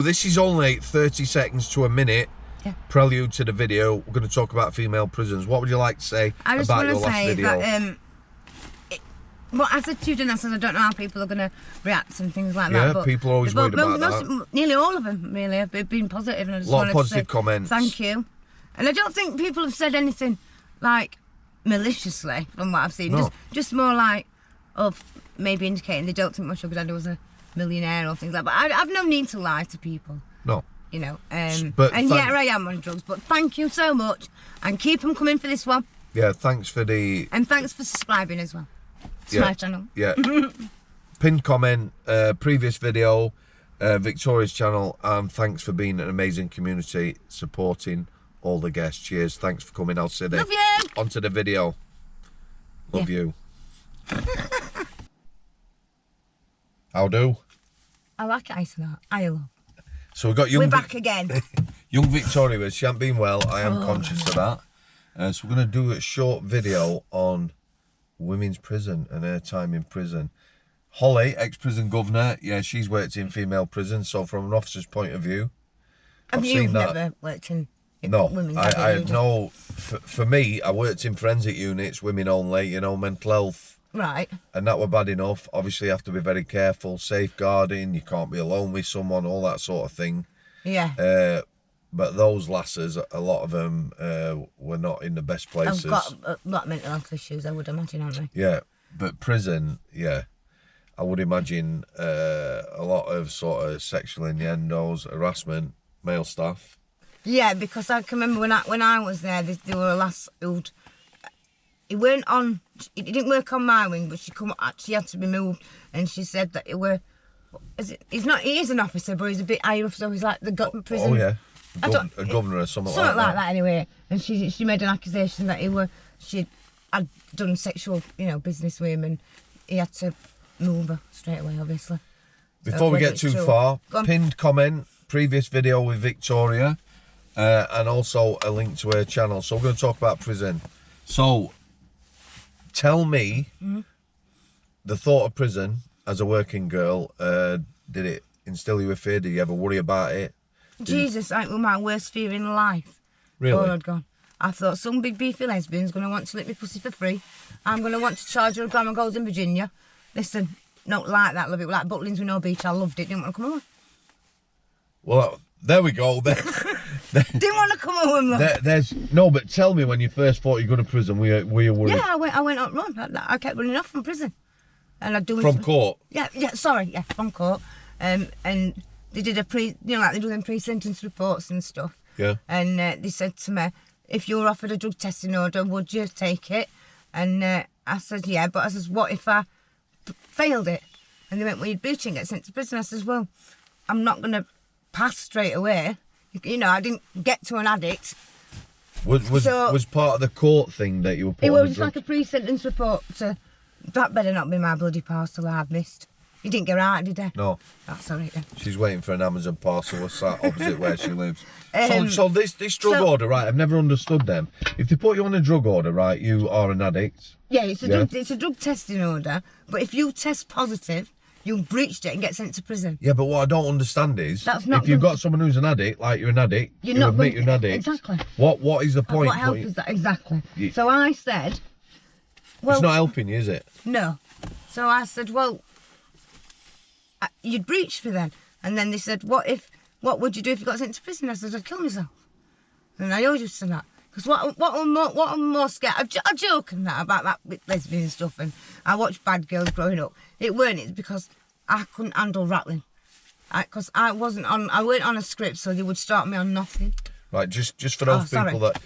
This is only 30 seconds to a minute. Yeah. Prelude to the video. We're going to talk about female prisons. What would you like to say about your last video? What attitude and I said I don't know how people are going to react and things like that. Yeah, but people are always worried about that. Nearly all of them really have been positive, and I just a lot of wanted positive to say comments. Thank you. And I don't think people have said anything like maliciously from what I've seen. No. Just more like, maybe indicating they don't think my sugar daddy was a millionaire or things like that. But I've no need to lie to people. No. You know, yeah, I am on drugs, but thank you so much, and keep them coming for this one. Yeah, thanks for and thanks for subscribing as well to my channel. Yeah. Pinned comment, previous video, Victoria's channel, and thanks for being an amazing community, supporting all the guests. Cheers, thanks for coming. I'll see you. Love you. Onto the video. Love you. How do? I like it, I love. So we've got we're back again. Young Victoria, she hasn't been well. I am conscious of that. So we're going to do a short video on women's prison and her time in prison. Holly, ex-prison governor, yeah, she's worked in female prison. So from an officer's point of view, I've seen that. Never worked in women's prison? I have no. For me, I worked in forensic units, women only. You know, mental health. Right. And that were bad enough. Obviously, you have to be very careful, safeguarding. You can't be alone with someone, all that sort of thing. Yeah. But those lasses, a lot of them were not in the best places. I've got a lot of mental health issues, I would imagine, haven't they? Yeah, but prison, yeah, I would imagine a lot of sort of sexual innuendos, harassment, male staff. Yeah, because I can remember when I was there, there were a lass who'd. He weren't on. He didn't work on my wing, but she had to be moved, and she said that he's not. He is an officer, but he's a bit higher up, so he's like the prison. Oh yeah, a governor or something like that. Something like that anyway. And she made an accusation that she had done sexual, business with him, and he had to move her straight away, obviously. Before we get too far, pinned comment, previous video with Victoria, and also a link to her channel. So we're going to talk about prison. So. Tell me, the thought of prison as a working girl, did it instill you with fear? Did you ever worry about it? Jesus, that was my worst fear in life. Really? Oh, God. I thought some big beefy lesbian's going to want to lick me pussy for free. I'm going to want to charge her a gram of gold in Virginia. Listen, not like that, love it. Like Butlins with no beach, I loved it. Didn't want to come over. Well, there we go. Didn't want to come home, love. No, but tell me, when you first thought you'd go to prison, were you worried? Yeah, I went on run. I kept running off from prison. And I'd do from court? Yeah, from court. And they did they do them pre-sentence reports and stuff. Yeah. And they said to me, if you were offered a drug testing order, would you take it? And I said, yeah, but I says, what if I failed it? And they went, well, you'd breach and get sent to prison. I says, well, I'm not going to pass straight away. I didn't get to an addict. Was part of the court thing that you were put it on was like a pre-sentence report. So that better not be my bloody parcel I've missed. You didn't get out, did you? No. That's all right then. She's waiting for an Amazon parcel sat opposite where she lives. So this drug order, right, I've never understood them. If they put you on a drug order, right, you are an addict. Yeah, it's a drug testing order, but if you test positive, you breached it and get sent to prison. Yeah, but what I don't understand is, if you've got someone who's an addict, like you're an addict, you admit you're an addict. Exactly. What is the point? What help is that? Exactly. So I said, well... It's not helping you, is it? No. So I said, well, you'd breach for then. And then they said, what would you do if you got sent to prison? I said, I'd kill myself. And I always used to that. Because what I'm more scared, I joke and that about that with lesbian stuff, and I watched Bad Girls growing up. It weren't, it's because I couldn't handle rattling. Because I weren't on a script, so they would start me on nothing. Right, just for those people that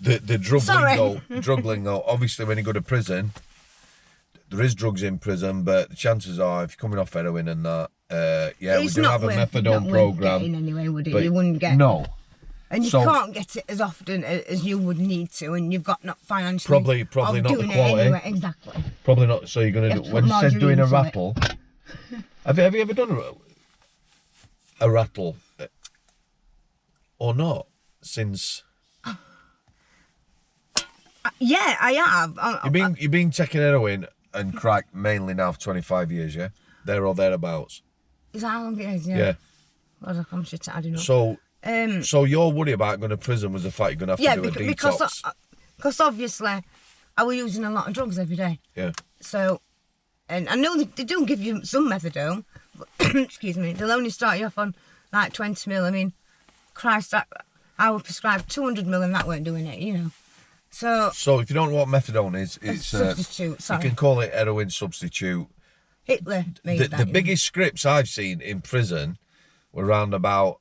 the drug lingo, obviously when you go to prison, there is drugs in prison, but the chances are if you're coming off heroin and that, we do have a methadone program. Anyway, would it? You wouldn't get. No. And you can't get it as often as you would need to, and you've got not financially. Probably not the quality. Anyway, exactly. Probably not. So you're going to do, when you said doing a rattle. Have you ever done a rattle or not since? Yeah, I have. You've been taking heroin and crack mainly now for 25 years, yeah? There or thereabouts. Is that how long it is? Yeah. Yeah. God, I'm shit at enough. So your worry about going to prison was the fact you're going to have to do a detox. Because obviously I was using a lot of drugs every day. Yeah. So, and I know they do give you some methadone, but excuse me, they'll only start you off on like 20 mil. I mean, Christ, I would prescribe 200 mil and that weren't doing it, you know. So if you don't know what methadone is, it's substitute. Sorry. You can call it heroin substitute. Hitler made that. The biggest scripts I've seen in prison were around about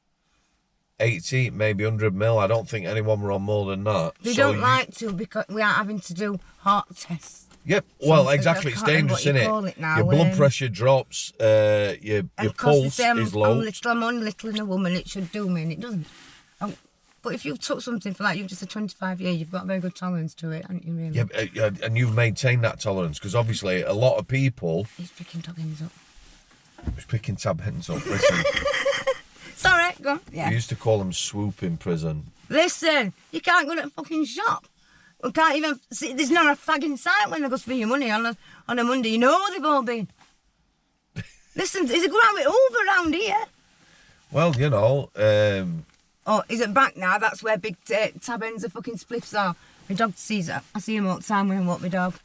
80, maybe 100 mil. I don't think anyone were on more than that. They don't like to because we are having to do heart tests. Yep, well, exactly. It's dangerous, isn't it? Your blood pressure drops, your pulse is low. I'm only little in a woman, it should do me, and it doesn't. But if you've took something for like, you've just a 25 years, you've got a very good tolerance to it, haven't you, really? Yeah, and you've maintained that tolerance, because obviously a lot of people... He's picking tab hens up. He's picking tab hens up, listen. Sorry, go on. Yeah. We used to call them swoop in prison. Listen, you can't go to a fucking shop. We can't even see, there's not a fag in sight when they go spend your money on a Monday. You know where they've all been. Listen, is it going out over around here? Well, you know... Oh, is it back now? That's where big tab ends of fucking spliffs are. My dog sees it. I see him all the time when I walk my dog.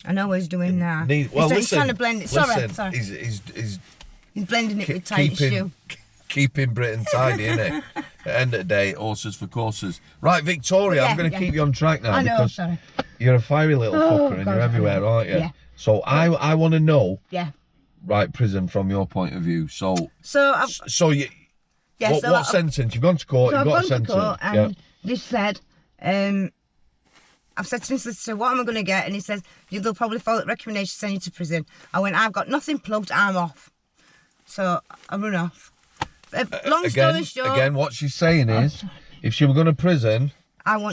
I know what he's doing now. He's trying to blend it. Sorry. He's blending it with tight shoe. Keeping Britain tidy, innit? At the end of the day, horses for courses. Right, Victoria, I'm going to keep you on track now. I know, because sorry. You're a fiery little fucker and you're everywhere, aren't you? Yeah. So I want to know, yeah, right, prison from your point of view. So you... Yeah, what sentence? You've gone to court, you've got a sentence. Court and they said, I've said to his solicitor, what am I going to get? And he says, they'll probably follow the recommendation, send you to prison. I went, I've got nothing plugged, I'm off. So I run off. Long story short... Again, what she's saying is, if she were going to prison,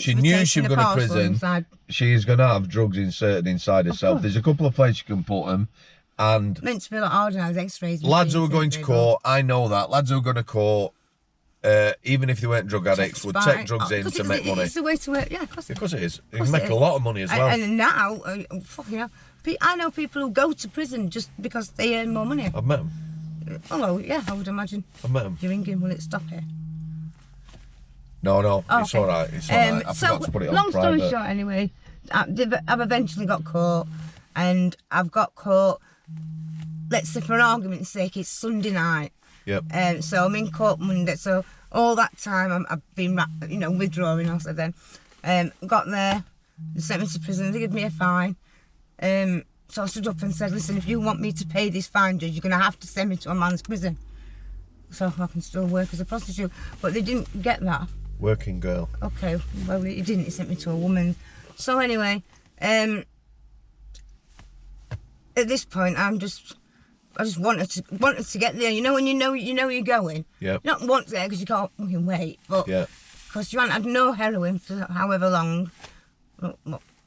she knew she was going to prison, she's going to have drugs inserted inside herself. There's a couple of places you can put them. And meant to be like organised X-rays. Lads who are going to court, I know that. Lads who are going to course, even if they weren't drug addicts, would take drugs in to make money. It's the way to work, yeah, of course. Of course it is. You can make a lot of money as well. And now, fucking hell, I know people who go to prison just because they earn more money. I've met them. Oh, yeah, I would imagine. I've met them. You're ringing, will it stop it? No, it's all right. It's all right. I forgot to put it on long private. Story short, anyway, I've eventually got caught, and I've got caught. Let's say, for argument's sake, it's Sunday night. Yep. So I'm in court Monday. So all that time I've been, withdrawing. Also then, got there, they sent me to prison. They gave me a fine. So I stood up and said, listen, if you want me to pay this fine, Judge, you're going to have to send me to a man's prison, so I can still work as a prostitute. But they didn't get that. Working girl. Okay. Well, he didn't. He sent me to a woman. So anyway, at this point, I just wanted to get there. You know when you know you're going. Yeah. Not want there because you can't fucking wait, but because you haven't had no heroin for however long.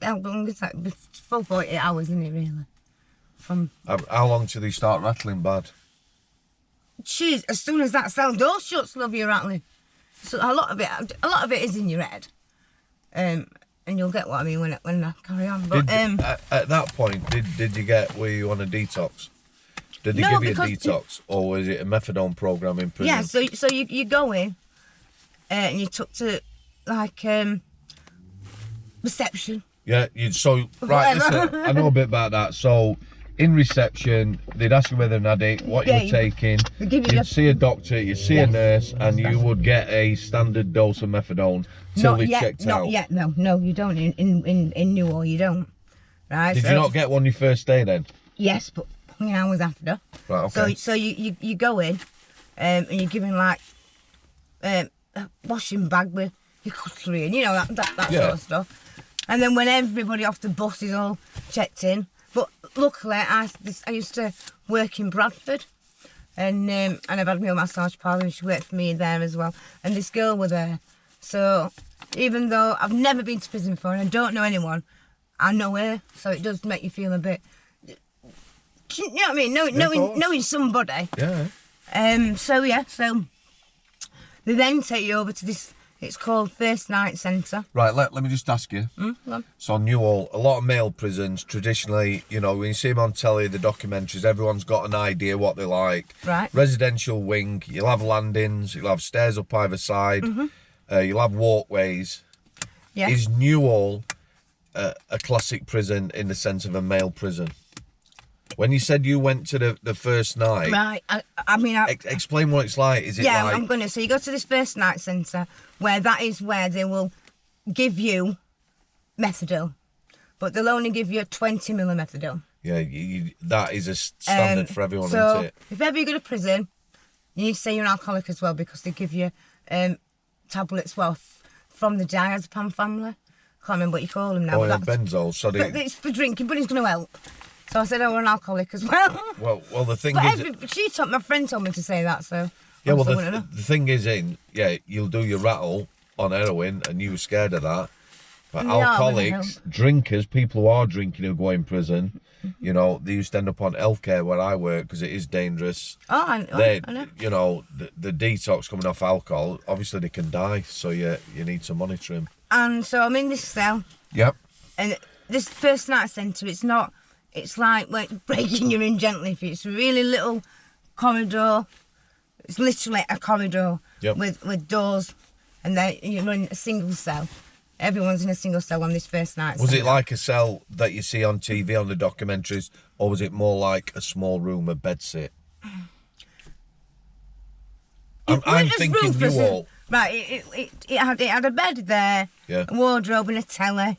How long is that? Full 48 hours, isn't it really? How long till they start rattling bad? Jeez, as soon as that cell door shuts, love, you're rattling. So a lot of it is in your head. And you'll get what I mean when I carry on. But at that point, did you were you on a detox? Did they give you a detox, or was it a methadone program in prison? Yeah, so you go in, and you took to like reception. Yeah, listen, I know a bit about that. So in reception, they'd ask you whether an addict, what you were taking. You'd see a doctor, you'd see a nurse, and you would get a standard dose of methadone till they checked out. Not yet, no, you don't. In Newhall, you don't. Right. Did you not get one your first day then? Yes, but hours after. Right, okay. So you go in, and you're given like a washing bag with your cutlery and that sort of stuff. And then when everybody off the bus is all checked in, but luckily I used to work in Bradford, and I've had my own massage parlour, and she worked for me there as well. And this girl was there, so even though I've never been to prison before and I don't know anyone, I know her, so it does make you feel a bit. You know what I mean? Knowing somebody. Yeah. So they then take you over to this It's called First Night Centre. Right, let me just ask you. So Newhall, a lot of male prisons, traditionally, you know, when you see them on telly, the documentaries, everyone's got an idea what they like. Right. Residential wing, you'll have landings, you'll have stairs up either side, you'll have walkways. Yeah. Is Newhall a classic prison in the sense of a male prison? When you said you went to the first night, Right, I mean... explain what it's like. Is it yeah, like... I'm going to. So you go to this First Night Centre, where that is where they will give you methadone, but they'll only give you 20 ml of methadone. Yeah, that is a standard for everyone, so isn't it? if ever you go to prison, you need to say you're an alcoholic as well, because they give you tablets, well, from the diazepam family. I can't remember what you call them now. Oh, yeah, benzos. Sorry. But it's for drinking, but it's going to help. So I said, oh, we're an alcoholic as well. Well, the thing But is... my friend told me to say that, so... Yeah, well, the thing is you'll do your rattle on heroin, and you were scared of that. But alcoholics, drinkers, people who are drinking who go in prison, you know, they used to end up on healthcare where I work because it is dangerous. Oh, I know. You know, the detox coming off alcohol, obviously they can die, so you need to monitor them. And so I'm in this cell. Yep. And this First Night Centre, it's like breaking you in gently. It's a really little corridor. It's literally a corridor with doors, and you're in a single cell. Everyone's in a single cell on this First Night Centre. Was it like a cell that you see on TV on the documentaries, or was it more like a small room, a bedsit? I'm thinking Newhall. Right, it had a bed there, a wardrobe and a telly,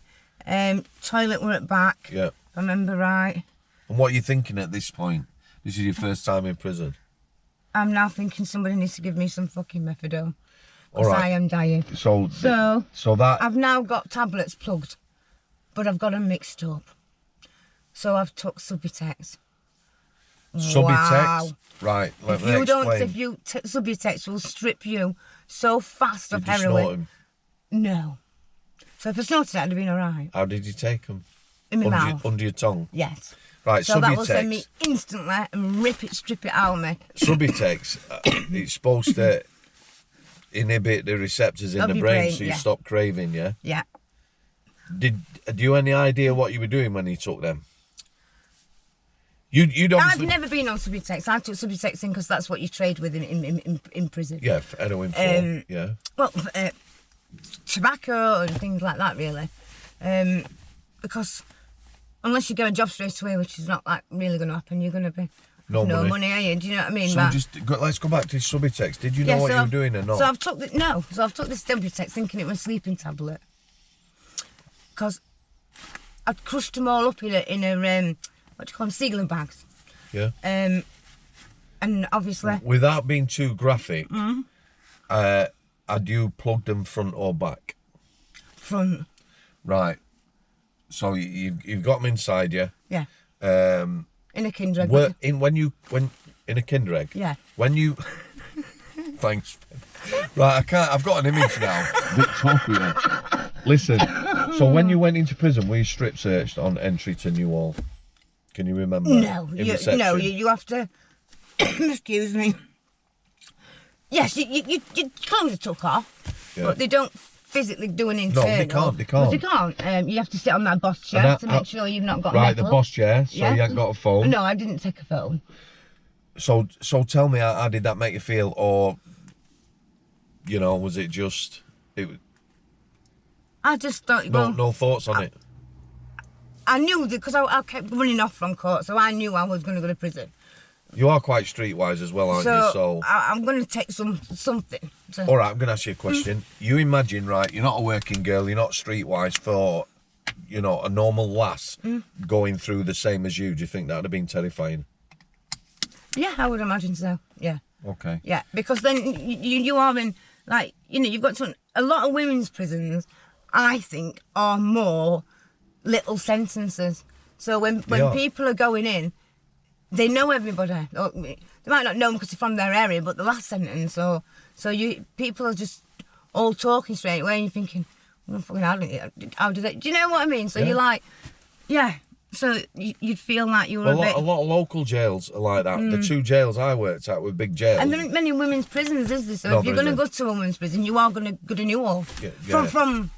toilet were at back, if I remember right. And what are you thinking at this point? This is your first time in prison. I'm now thinking somebody needs to give me some fucking methadone, because I am dying. So that... I've now got tablets plugged, but I've got them mixed up. So I've took Subutex. Subutex? Wow. Right, let me explain. If you take Subutex, will strip you so fast of Did you heroin. snort 'em? No. So if I snorted it, I'd have been all right. How did you take them? In my mouth. Under your tongue? Yes. Right, so Subutex. that will send me instantly and strip it out of me. Subutex, it's supposed to inhibit the receptors in the brain, so you stop craving, yeah? Yeah. Do you any idea what you were doing when you took them? You'd obviously... I've never been on Subutex. I took Subutex in because that's what you trade with in prison. Yeah, for heroin for, yeah. Well, tobacco and things like that, really. Because unless you get a job straight away, which is not like really going to happen, you're going to be no money, are you? Do you know what I mean? So let's go back to Subutex. Did you know what you were doing or not? So I've took this Subutex thinking it was a sleeping tablet, because I'd crushed them all up in a what do you call them, sealing bags. Yeah. And obviously, without being too graphic, had you plugged them front or back? Front. Right. So you've got them inside you. Yeah. In a Kinder egg. When in a Kinder egg. Yeah. When you. Thanks. Right, I've got an image now. Victoria. Listen. So when you went into prison, were you strip searched on entry to Newhall? Can you remember? No. You have to. Excuse me. Yes, your clothes are took off, but they don't physically do an internal. No, they can't. They can't. You have to sit on that boss chair to make sure you've not got metal. The boss chair, so you ain't got a phone. No, I didn't take a phone. So tell me, how did that make you feel, or, you know, was it just... I just thought... No thoughts on it? I knew, because I kept running off from court, so I knew I was going to go to prison. You are quite streetwise as well, aren't you? So I'm going to take something. All right, I'm going to ask you a question. You imagine, right, you're not a working girl, you're not streetwise, for, you know, a normal lass going through the same as you. Do you think that would have been terrifying? Yeah, I would imagine so, yeah. Okay. Yeah, because then you are in, like, you know, you've got a lot of women's prisons, I think, are more little sentences. So when people are going in, they know everybody. They might not know them because they're from their area, but the last sentence, so people are just all talking straight away, and you're thinking, well, fucking how did they? Do you know what I mean? So you're like, yeah. So you'd feel like you were a lot of local jails are like that. The 2 jails I worked at were big jails. And there aren't many women's prisons, is there? So if you're going to go to a women's prison, you are going to go to Newhall. From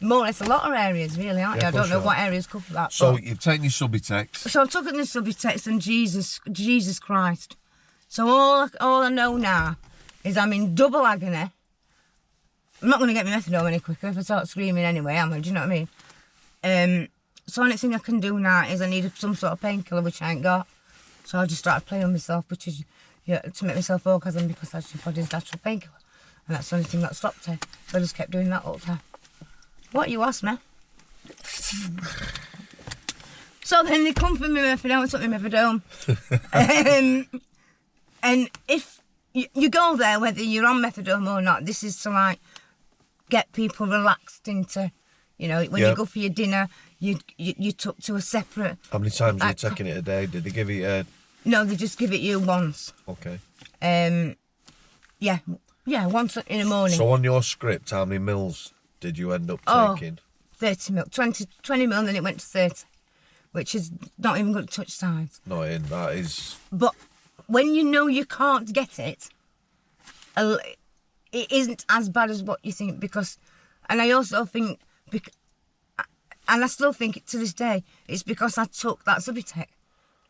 more or less a lot of areas, really, aren't you? I don't know what areas cover that. So you've taken your Subutex. So I've taken the Subutex and Jesus Christ. So all I know now is I'm in double agony. I'm not going to get my methadone any quicker if I start screaming anyway, am I? Do you know what I mean? So the only thing I can do now is I need some sort of painkiller, which I ain't got. So I just started playing with myself, which is to make myself orgasm, because that's your body's natural painkiller. And that's the only thing that stopped it. So I just kept doing that all the time. What you asked me? So then they come for me methadone, took me methadone. And if you go there, whether you're on methadone or not, this is to like get people relaxed into, you know, when you go for your dinner, you took to a separate. How many times are you taking it a day? Did they give you a? No, they just give it you once. Okay. Yeah, once in the morning. So on your script, how many mils did you end up taking? 30 mil, 20 mil, and then it went to 30, which is not even going to touch sides. Not in, that is. But when you know you can't get it, it isn't as bad as what you think, because, and I also think, and I still think to this day, it's because I took that Subutex.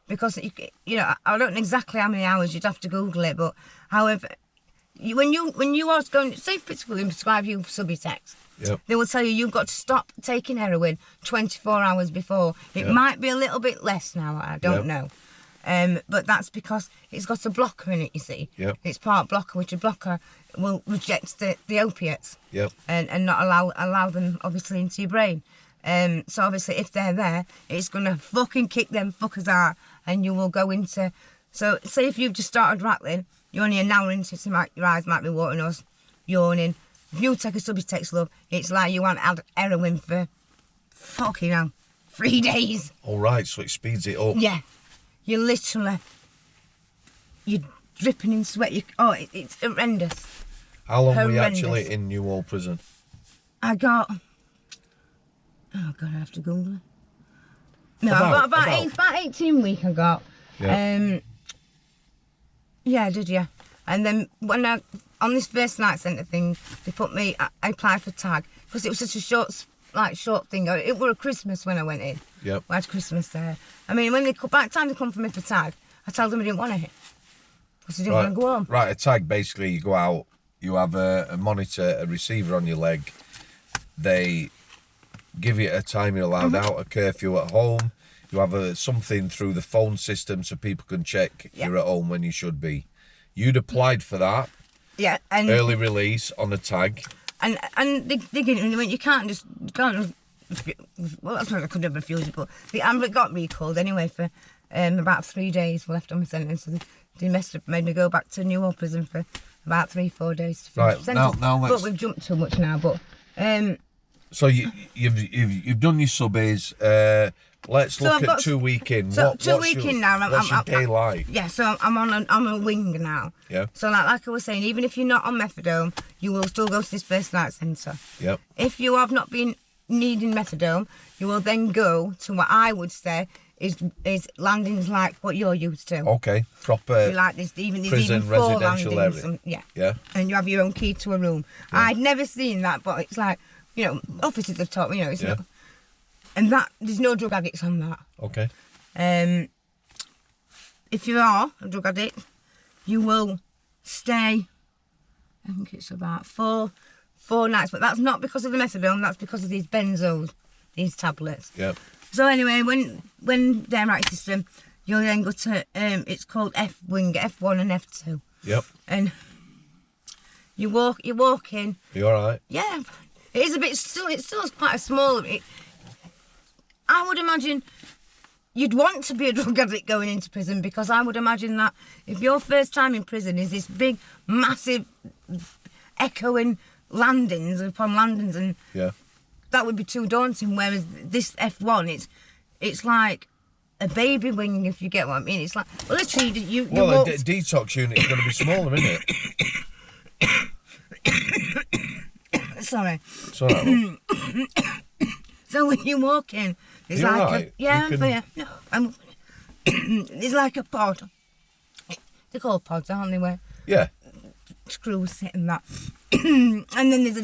Because, you know, I don't know exactly how many hours, you'd have to Google it, but however, when you are going, say particularly prescribe you Subutex, they will tell you you've got to stop taking heroin 24 hours before. It might be a little bit less now, I don't know. But that's because it's got a blocker in it, you see. It's part blocker, which a blocker will reject the opiates and not allow them, obviously, into your brain. So obviously if they're there, it's going to fucking kick them fuckers out, and you will go into. So say if you've just started rattling, you're only an hour into it, your eyes might be watering or yawning. If you take a Subutex, love, it's like you want heroin for fucking 3 days. All right, so it speeds it up. Yeah, you're dripping in sweat. It's horrendous. How long were you actually in Newhall prison? I got. Oh God, I have to Google it. No, about 18 weeks I got. Yeah, I did, yeah. And then when on this first night centre thing, they put me, I applied for tag, because it was such a short thing. It was Christmas when I went in. Yep. We had Christmas there. I mean, by the time they come for me for tag, I told them I didn't want it. Because I didn't want to go home. Right, a tag, basically you go out, you have a monitor, a receiver on your leg, they give you a time you're allowed out, a curfew at home. You have something through the phone system so people can check you're at home when you should be. You'd applied for that. Yeah, and early release on the tag. And they went, you can't. Well, that's not I couldn't have refused it, but the ambulance got recalled anyway for about 3 days left on my sentence. So they made me go back to Newhall prison for about 3-4 days to finish the sentence. Now let's. But we've jumped too much now. But so you've done your subbies. Let's look at 2 week in. So 2 week in now. What's your day like? Yeah, so I'm on a wing now. Yeah. So like I was saying, even if you're not on methadone, you will still go to this first night centre. Yep. If you have not been needing methadone, you will then go to what I would say is landings like what you're used to. Okay, proper. Like this, even prison 4 residential landings. area. Yeah. And you have your own key to a room. Yeah. I'd never seen that, but it's like, you know, officers have taught me, you know, it's not. And there's no drug addicts on that. Okay. If you are a drug addict, you will stay, I think it's about four nights, but that's not because of the methadone, that's because of these benzos, these tablets. Yep. So anyway, when they're right system, you'll then go to, it's called F-wing, F1 and F2. Yep. And you walk in. You all right? Yeah. It is a bit, it's still quite a small, I would imagine you'd want to be a drug addict going into prison, because I would imagine that if your first time in prison is this big, massive, echoing landings upon landings, and that would be too daunting. Whereas this F1, it's like a baby wing, if you get what I mean. It's like, well, literally, you well, a detox unit is going to be smaller, isn't it? Sorry. It's all right. So when you walk in, It's You're like right. yeah, I'm funny. No, I'm it's like a pod. They're called pods, aren't they? Where Yeah. screws sit and that. And then there's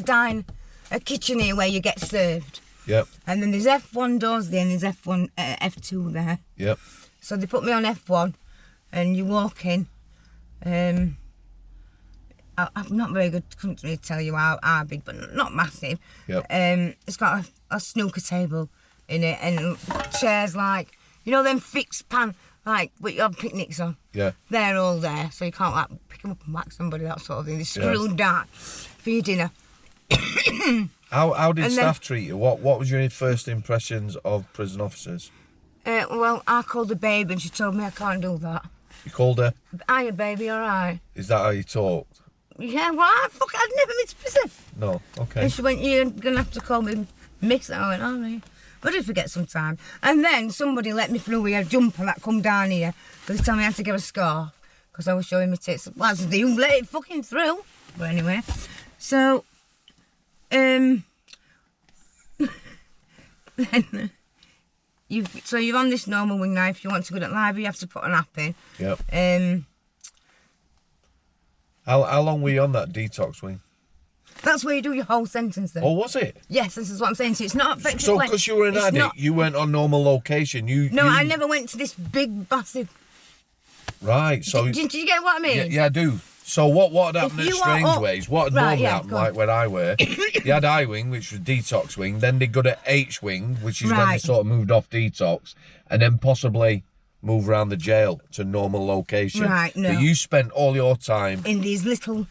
a kitchen here where you get served. Yep. And then there's F1 doors there and there's F1, F2 there. Yep. So they put me on F1 and you walk in. I'm not very good, couldn't really tell you how big, but not massive. Yep. It's got a snooker table in it and chairs like, you know them fixed pan, like what you have picnics on? Yeah. They're all there, so you can't like pick them up and whack somebody, that sort of thing. They're screwed down for your dinner. How did staff treat you? What was your first impressions of prison officers? Well, I called the babe and she told me I can't do that. You called her? Hiya, baby, all right? Is that how you talked? Yeah, well, I'd never been to prison. No, okay. And she went, you're going to have to call me Miss. I went, all right. But I did forget some time. And then somebody let me through with a jumper that come down here. Because they told me I had to get a scarf. Because I was showing my tits. Well, I said, you let it fucking through. But anyway. So, then... you're on this normal wing now. If you want to go to the library, you have to put an app in. Yep. How long were you on that detox wing? That's where you do your whole sentence then. Oh, was it? Yes, this is what I'm saying. So it's not effectively... So because you were an addict, you weren't on normal location. I never went to this big, massive... Right, so... Do you get what I mean? Yeah, I do. So what happened at Strangeways? What had normally happened, like when I were, you had I wing, which was detox wing, then they go to H wing, which is when they sort of moved off detox, and then possibly move around the jail to normal location. Right, no. But you spent all your time... in these little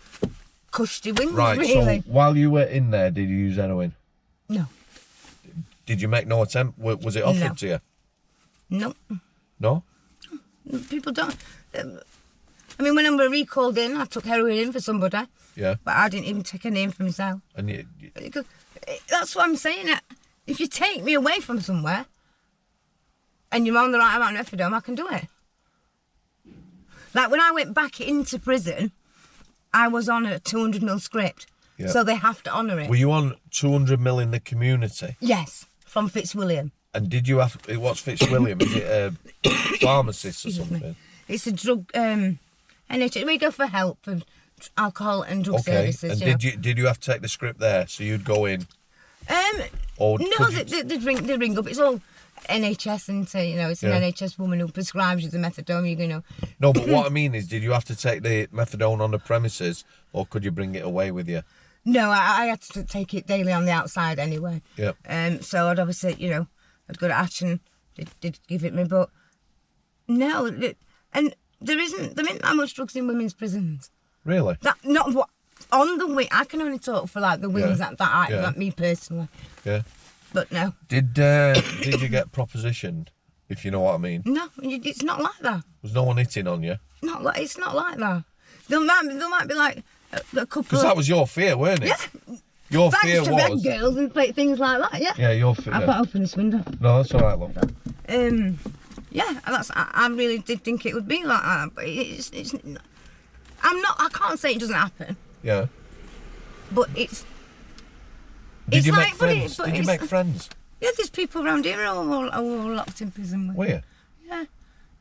cushy wings, right, really. so while you were in there, did you use heroin? No. Did you make no attempt? Was it offered to you? No. No? People don't... I mean, when I was recalled in, I took heroin in for somebody. Yeah. But I didn't even take a name for myself. And that's what I'm saying. If you take me away from somewhere and you're on the right amount of methadone, I can do it. Like when I went back into prison, I was on a 200ml script. Yeah. So they have to honour it. Were you on 200ml in the community? Yes, from Fitzwilliam. And did you have... What's Fitzwilliam? Is it a pharmacist or something? It's a drug... NHS, we go for help for alcohol and drug services. And did you have to take the script there? So you'd go in? Or no, they ring up. It's all NHS, and it's an NHS woman who prescribes you the methadone. No, but what I mean is, did you have to take the methadone on the premises, or could you bring it away with you? No, I had to take it daily on the outside anyway. Yeah. So I'd obviously, I'd go to Action, they'd give it me, but no, and. There isn't that much drugs in women's prisons. Really? Not what on the wing. I can only talk for like the wings that me personally. Yeah. But no. Did you get propositioned? If you know what I mean. No, it's not like that. Was no one hitting on you? It's not like that. There might be like a couple. Because that was your fear, weren't it? Yeah. Your fear was. Thanks to bed girls and things like that. Yeah. Yeah, your fear. I've got to open this window. No, that's all right, love. Yeah, I really did think it would be like that, but it's I can't say it doesn't happen. Yeah. But it's... Did you make friends? Did you make friends? Yeah, there's people around here who are all locked in prison. Were you? Yeah.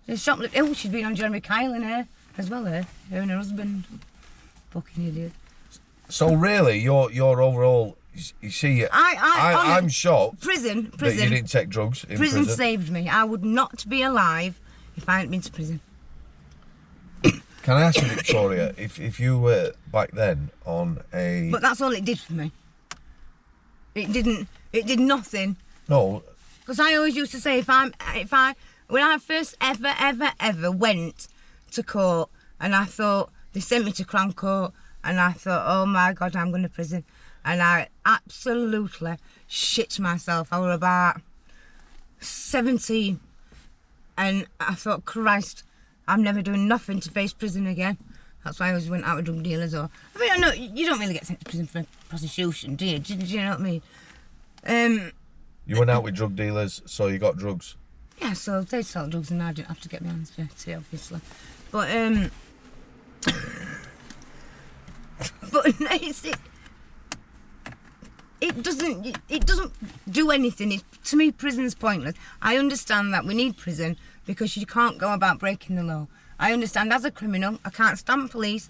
There's shoplifting. Oh, she's been on Jeremy Kyle in her as well, her and her husband. Fucking idiot. So really, your overall... You see, I'm shocked. Prison. That you didn't take drugs in prison. Prison saved me. I would not be alive if I hadn't been to prison. Can I ask you, Victoria, if you were back then on a... But that's all it did for me. It did nothing. No. Because I always used to say, when I first ever went to court, and I thought, they sent me to Crown Court, and I thought, oh my God, I'm going to prison. And I absolutely shit myself. I was about 17. And I thought, Christ, I'm never doing nothing to face prison again. That's why I always went out with drug dealers. I know you don't really get sent to prison for prostitution, do you? Do you know what I mean? You went out with drug dealers, so you got drugs? Yeah, so they'd sell drugs and I didn't have to get my hands dirty, obviously. But, it doesn't do anything. To me, prison's pointless. I understand that we need prison because you can't go about breaking the law. I understand as a criminal, I can't stand police,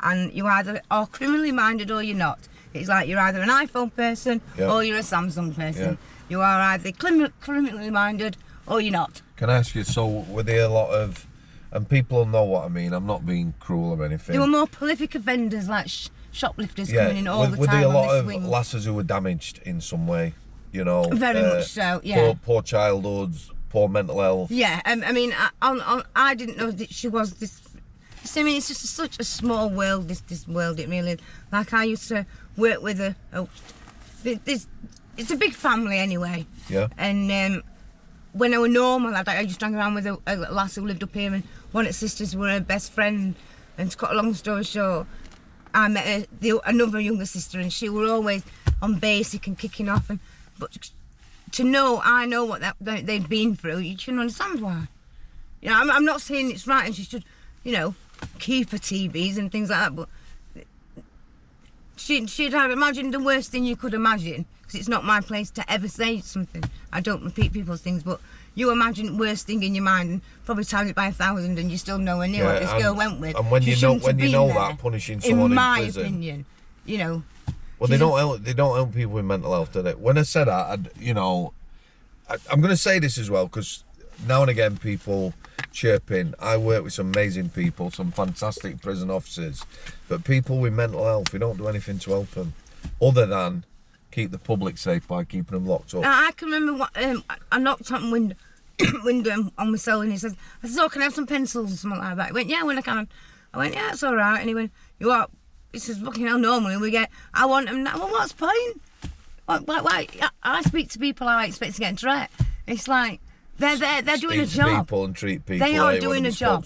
and you either are criminally minded or you're not. It's like you're either an iPhone person or you're a Samsung person. Yeah. You are either criminally minded or you're not. Can I ask you, so were there a lot of, and people know what I mean, I'm not being cruel or anything. There were more prolific offenders like shoplifters coming in all the time. Were there a lot of swing. lasses who were damaged in some way, you know? Very much so, yeah. Poor childhoods, poor mental health. Yeah, I mean, I didn't know that she was this. I mean, it's just such a small world, this world, it really is. Like, I used to work with it's a big family anyway. Yeah. And when I was normal, I used to hang around with a lass who lived up here, and one of her sisters were her best friend. And to cut a long story short, I met another younger sister, and she were always on basic and kicking off. But I know what they'd been through. You can understand why. You know, I'm not saying it's right, and she should, you know, keep her TVs and things like that. But she'd have imagined the worst thing you could imagine. Because it's not my place to ever say something. I don't repeat people's things, but you imagine the worst thing in your mind and probably times it by 1,000, and you still nowhere near what this girl went with. And when you know that, punishing someone in prison, in my opinion, you know. Well, they don't help people with mental health, do they? When I said that, I'm going to say this as well, because now and again people chirp in. I work with some amazing people, some fantastic prison officers, but people with mental health, we don't do anything to help them, other than keep the public safe by keeping them locked up. I can remember I knocked on the window on my cell, and I said, oh, can I have some pencils or something like that? He went, yeah, when I can. I went, yeah, it's all right. And he went, you are? He says, fucking hell, normally we get, I want them now. Well, what's the point? Why? I speak to people I expect to get into threat. It's like, they're doing a job. Speak to people and treat people. They are doing a job.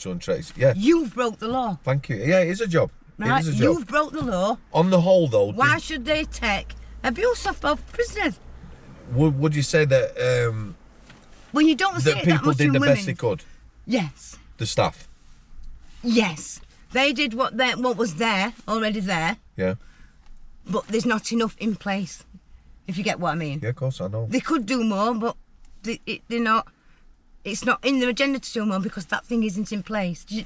Yeah. You've broke the law. Thank you. Yeah, it is a job. Right? It is a job. You've broke the law. On the whole, though, why should they take abuse of prisoners? Would you say that well, you don't see that it that people much did in the women. best they could? Yes. The staff? Yes. They did what was already there. Yeah. But there's not enough in place, if you get what I mean. Yeah, of course, I know. They could do more, but they're not. It's not in their agenda to do more because that thing isn't in place. Do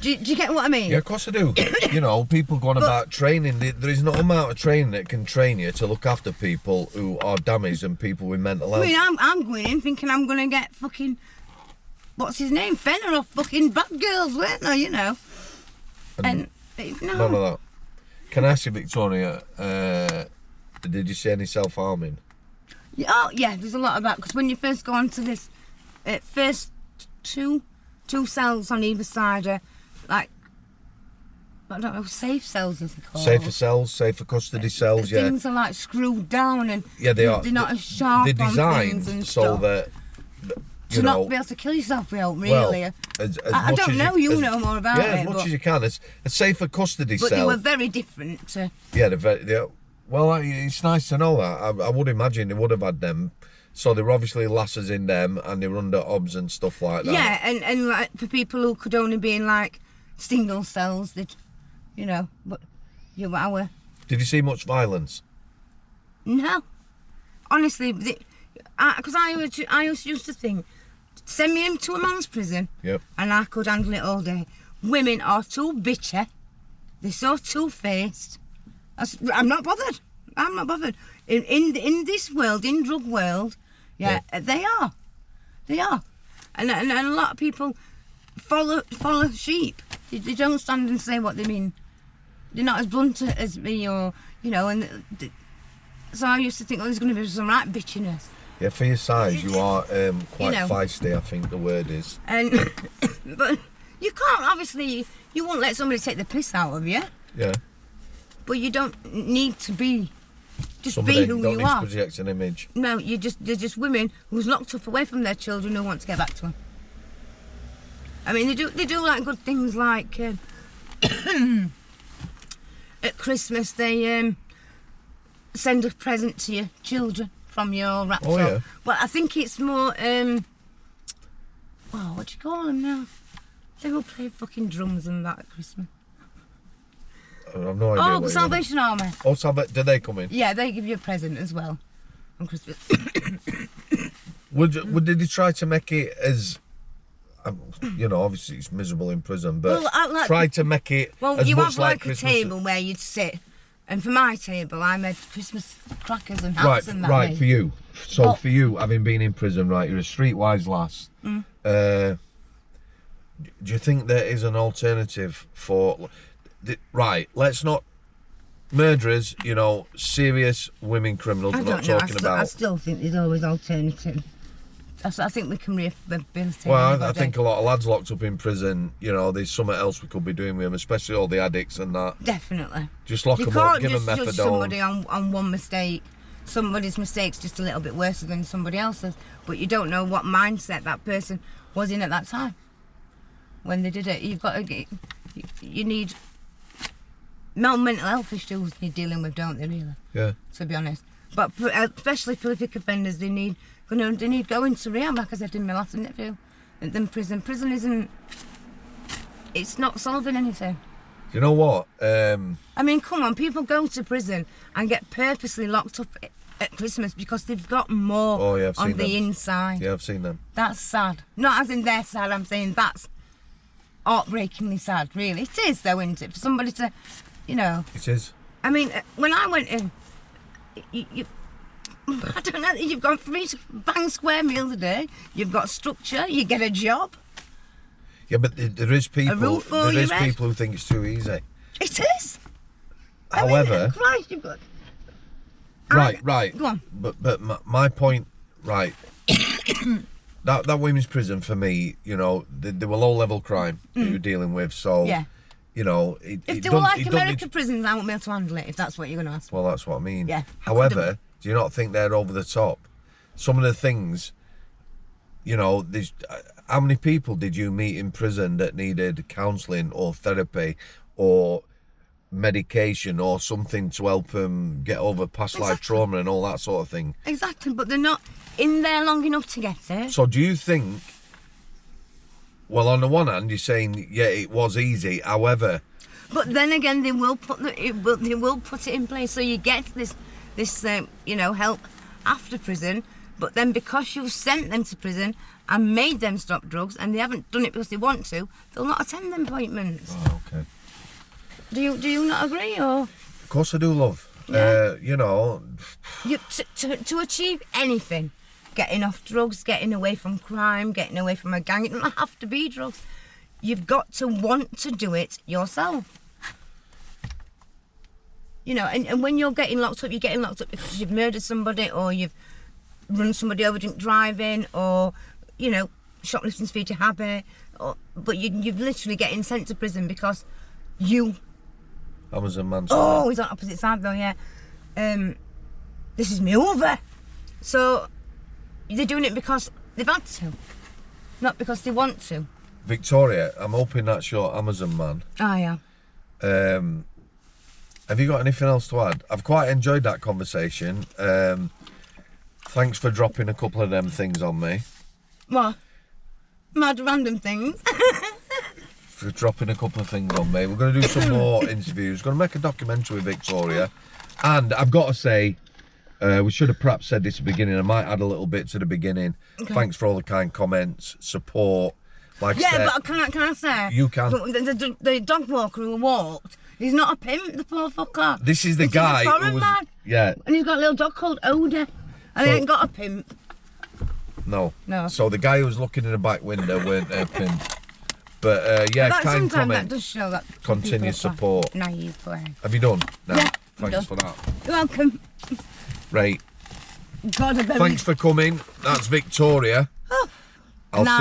you get what I mean? Yeah, of course I do. You know, people going about training. There is no amount of training that can train you to look after people who are damaged and people with mental health. I mean, I'm going in thinking I'm going to get fucking, what's his name, Fenner or fucking bad girls, weren't they, you know? And no. None of that. Can I ask you, Victoria, did you see any self-harming? Oh, yeah, there's a lot of that. Because when you first go onto this, first two cells on either side are like, I don't know, safe cells as they call them. Safer cells, safer custody cells, yeah. Things are like screwed down and yeah, they are. They're not as sharp they're designed on things and so stuff. that to not be able to kill yourself, really. Well, I don't know, you know more about it. Yeah, as much as you can. It's a safer custody cell. But they were very different to... Yeah, well, it's nice to know that. I would imagine they would have had them. So there were obviously lasses in them, and they were under obs and stuff like that. Yeah, and like for people who could only be in like single cells, that, you know, but our... Did you see much violence? No, honestly, because I used to think, send me into a man's prison, yep, and I could handle it all day. Women are too bitchy. They're so two-faced. I'm not bothered. I'm not bothered. In this world, in drug world, yeah, they are. They are. And a lot of people follow sheep. They don't stand and say what they mean. They're not as blunt as me, or, you know, and so I used to think, oh, there's going to be some right bitchiness. Yeah, for your size, you are quite feisty, I think the word is. And but you can't, obviously, you won't let somebody take the piss out of you. Yeah. But you don't need to be, somebody, be who you are. You don't need to project an image. No, they're just women who's locked up away from their children who want to get back to them. I mean, they do like good things like at Christmas they send a present to your children from your wrapped up. Yeah. But I think it's more what do you call them now? They will play fucking drums and that at Christmas. I've no idea. Oh, Salvation Army. Oh, did they come in? Yeah, they give you a present as well on Christmas. Would they try to make it as, you know, obviously it's miserable in prison, but try to make it as you much have like Christmas. a table where you'd sit, and for my table, I made Christmas crackers and hats and that. Right, for you. So for you, having been in prison, right, you're a streetwise lass. Do you think there is an alternative for, right, let's not, murderers, you know, serious women criminals we're not talking about. I still think there's always alternative. I think we can rehabilitate. Well, I think a lot of lads locked up in prison, you know, there's something else we could be doing with them, especially all the addicts and that. Definitely. Just lock them up, give them methadone. You can't just judge somebody on one mistake. Somebody's mistake's just a little bit worse than somebody else's, but you don't know what mindset that person was in at that time when they did it. You've got to you need mental health issues you're dealing with, don't they, really? Yeah. To be honest. But especially prolific offenders, they need going to rehab, like I said in my last interview. And then prison isn't, it's not solving anything. You know what? I mean, come on, people go to prison and get purposely locked up at Christmas because they've got more on the inside. Yeah, I've seen them. That's sad. Not as in they're sad, I'm saying that's heartbreakingly sad, really. It is, though, isn't it? For somebody to, you know. It is. I mean, when I went in, I don't know, you've got 3 bang square meals a day, you've got structure, you get a job. Yeah, but there is people who think it's too easy. It is. However, I mean, Christ, you've got. Right. Go on. But my point, right. that women's prison for me, you know, they were low level crime that you're dealing with, so yeah. You know, if they were like American prisons, I won't be able to handle it. If that's what you're going to ask. Well, that's what I mean. Yeah. However, do you not think they're over the top? Some of the things, you know, how many people did you meet in prison that needed counselling or therapy or medication or something to help them get over past life trauma and all that sort of thing? Exactly, but they're not in there long enough to get it. So do you think, well, on the one hand, you're saying, yeah, it was easy, however... But then again, they will put it in place so you get this you know, help after prison. But then because you've sent them to prison and made them stop drugs, and they haven't done it because they want to, they'll not attend them appointments. Oh, okay. Do you not agree, or? Of course I do, love. Yeah. You know... To achieve anything, getting off drugs, getting away from crime, getting away from a gang, it doesn't have to be drugs. You've got to want to do it yourself. You know, and when you're getting locked up, you're getting locked up because you've murdered somebody, or you've run somebody over drink driving, or, you know, shoplifting's feed your habit, but you're literally getting sent to prison because you... Amazon man. Oh, he's on opposite side though, yeah. This is me over. So they're doing it because they've had to, not because they want to. Victoria, I'm hoping that's your Amazon man. Oh, yeah. Have you got anything else to add? I've quite enjoyed that conversation. Thanks for dropping a couple of them things on me. What? Mad random things? For dropping a couple of things on me. We're going to do some more interviews. Going to make a documentary with Victoria. And I've got to say, we should have perhaps said this at the beginning. I might add a little bit to the beginning. Okay. Thanks for all the kind comments, support. Like I said, but can I say? You can. The dog walker who walked, he's not a pimp, the poor fucker. This is the guy who was... Man. Yeah. And he's got a little dog called Oda. And he ain't got a pimp. No. So the guy who was looking in the back window weren't a pimp. But yeah, kind comment. That does show that continued support. Naive way. Have you done? No. Yeah, Thanks for that. You're welcome. Right. God, thanks for coming. That's Victoria. Oh. I'll see